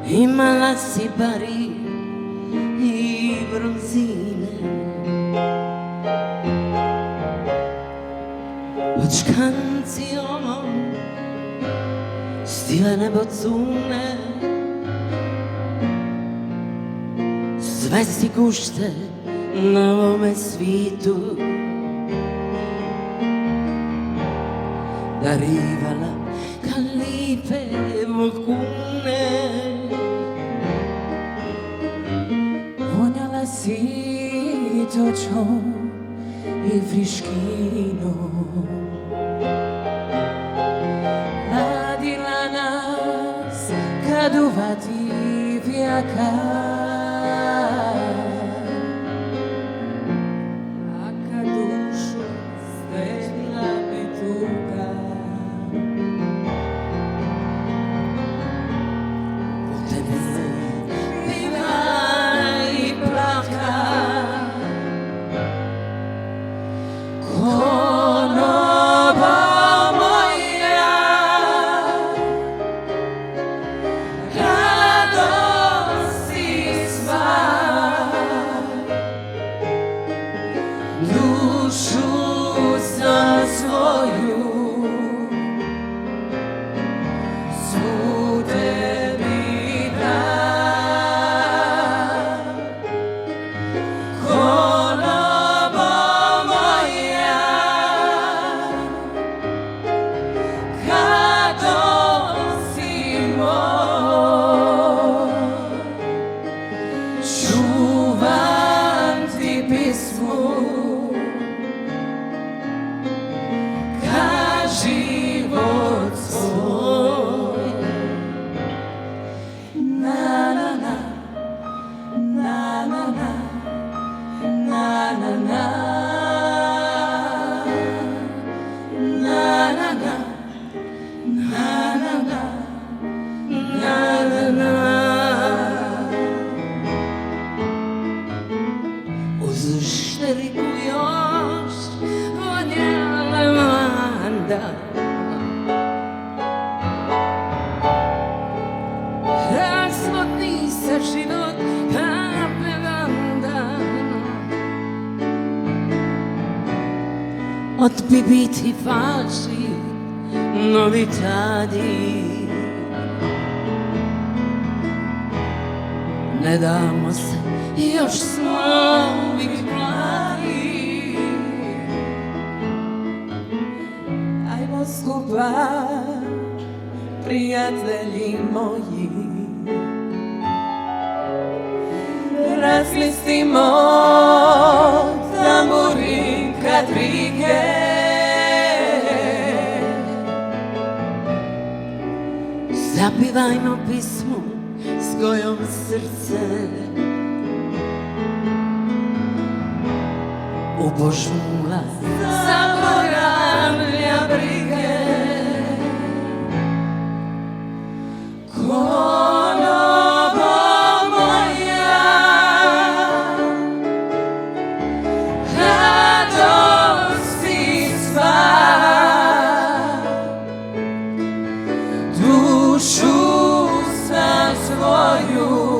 Imala si pari i bronzine od canzio stilene bozzune, sve si kušte na ovome svitu, darivala ka lipe vokune. Vonjala si točom i friškinom, ladila nas kad uvati vijaka, a kad dušu stela me tuga. Dušu sam svoju svu tebi dam, konobo moja, kada si moj, čuvam ti pismu život svoj. Na na na, na na na, na na na, na na na, na na na, na na na. Uz šteriku još vonjala lavanda, razvodni se život kape vanda. Od bibiti falši novitadi, ne damo se, još smo uvijek mladi. Ajmo skupa, prijatelji moji, razmislimo tamburin kadrige, zapivajmo pismu s kojom srce ubožnula zaboravlja brige. Konobo moja, radosti sva, dušu sam svoju